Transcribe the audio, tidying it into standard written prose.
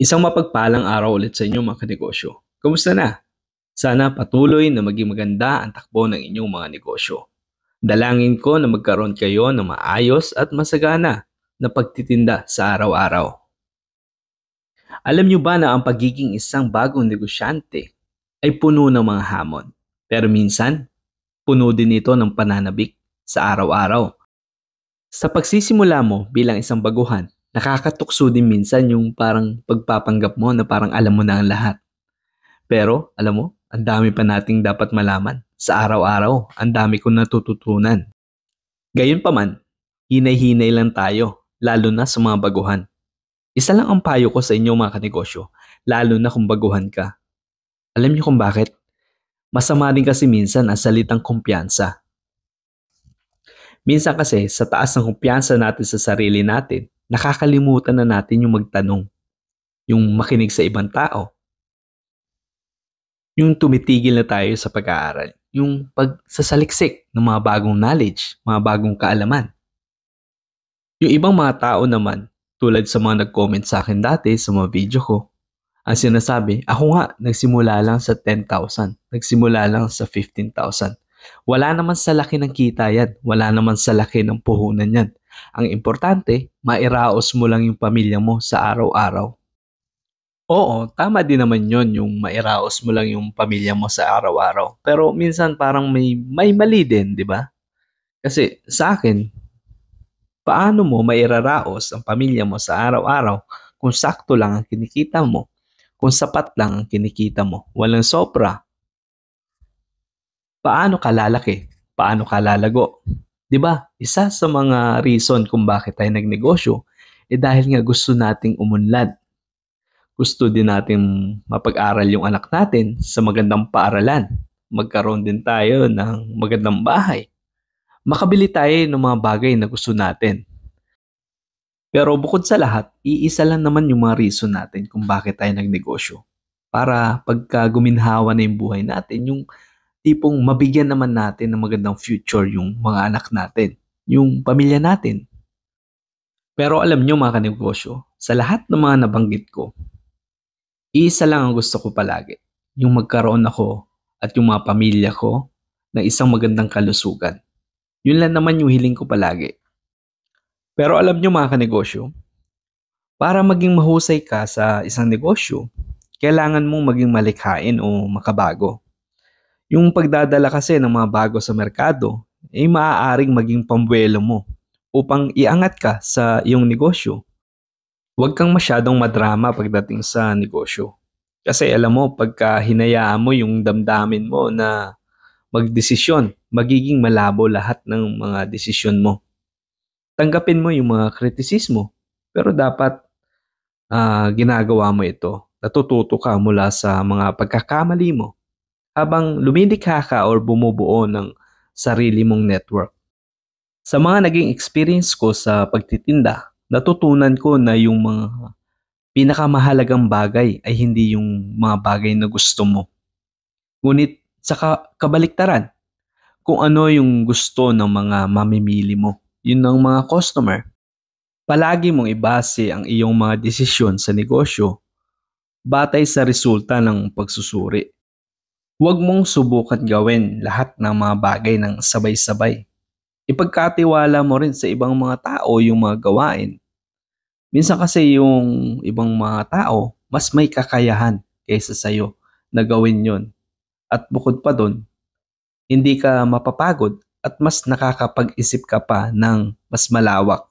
Isang mapagpalang araw ulit sa inyo mga kanegosyo. Kamusta na? Sana patuloy na maging maganda ang takbo ng inyong mga negosyo. Dalangin ko na magkaroon kayo ng maayos at masagana na pagtitinda sa araw-araw. Alam niyo ba na ang pagiging isang bagong negosyante ay puno ng mga hamon? Pero minsan, puno din ito ng pananabik sa araw-araw. Sa pagsisimula mo bilang isang baguhan, nakakatukso din minsan yung parang pagpapanggap mo na parang alam mo na ang lahat. Pero, alam mo, ang dami pa nating dapat malaman. Sa araw-araw, ang dami kong natututunan. Gayunpaman, hinay-hinay lang tayo, lalo na sa mga baguhan. Isa lang ang payo ko sa inyo mga kanegosyo, lalo na kung baguhan ka. Alam niyo kung bakit? Masama din kasi minsan ang salitang kumpiyansa. Minsan kasi sa taas ng kumpiyansa natin sa sarili natin, nakakalimutan na natin yung magtanong, yung makinig sa ibang tao, yung tumitigil na tayo sa pag-aaral, yung pagsasaliksik ng mga bagong knowledge, mga bagong kaalaman. Yung ibang mga tao naman, tulad sa mga nag-comment sa akin dati sa mga video ko, ang sinasabi, ako nga, nagsimula lang sa 10,000, nagsimula lang sa 15,000. Wala naman sa laki ng kita yan. Wala naman sa laki ng puhunan yan. Ang importante, mairaos mo lang yung pamilya mo sa araw-araw. Oo, tama din naman yon yung mairaos mo lang yung pamilya mo sa araw-araw. Pero minsan parang may mali din, di ba? Kasi sa akin, paano mo mairaraos ang pamilya mo sa araw-araw kung sakto lang ang kinikita mo? Kung sapat lang ang kinikita mo, walang sobra. Paano ka lalaki? Paano ka lalago? 'Di ba? Isa sa mga reason kung bakit tayo nagnegosyo dahil nga gusto nating umunlad. Gusto din nating mapag-aral yung anak natin sa magandang paaralan. Magkaroon din tayo ng magandang bahay. Makabili tayo ng mga bagay na gusto natin. Pero bukod sa lahat, iisa lang naman yung mga reason natin kung bakit tayo nagnegosyo. Para pagka guminhawa na yung buhay natin, yung tipong mabigyan naman natin ng magandang future yung mga anak natin, yung pamilya natin. Pero alam nyo mga kanegosyo, sa lahat ng mga nabanggit ko, iisa lang ang gusto ko palagi, yung magkaroon ako at yung mga pamilya ko ng isang magandang kalusugan. Yun lang naman yung hiling ko palagi. Pero alam nyo mga kanegosyo, para maging mahusay ka sa isang negosyo, kailangan mong maging malikhain o makabago. Yung pagdadala kasi ng mga bago sa merkado ay maaaring maging pambuelo mo upang iangat ka sa iyong negosyo. Huwag kang masyadong madrama pagdating sa negosyo. Kasi alam mo, pagka hinayaan mo yung damdamin mo na magdesisyon, magiging malabo lahat ng mga desisyon mo. Tanggapin mo yung mga kritisismo, pero dapat ginagawa mo ito. Natututo ka mula sa mga pagkakamali mo habang lumidikha ka or bumubuo ng sarili mong network. Sa mga naging experience ko sa pagtitinda, natutunan ko na yung mga pinakamahalagang bagay ay hindi yung mga bagay na gusto mo. Ngunit sa kabaliktaran, kung ano yung gusto ng mga mamimili mo, yun ang mga customer. Palagi mong ibase ang iyong mga desisyon sa negosyo batay sa resulta ng pagsusuri. Huwag mong subukan gawin lahat ng mga bagay ng sabay-sabay. Ipagkatiwala mo rin sa ibang mga tao yung mga gawain. Minsan kasi yung ibang mga tao, mas may kakayahan kaysa sa'yo na gawin yon. At bukod pa dun, hindi ka mapapagod at mas nakakapag-isip ka pa ng mas malawak.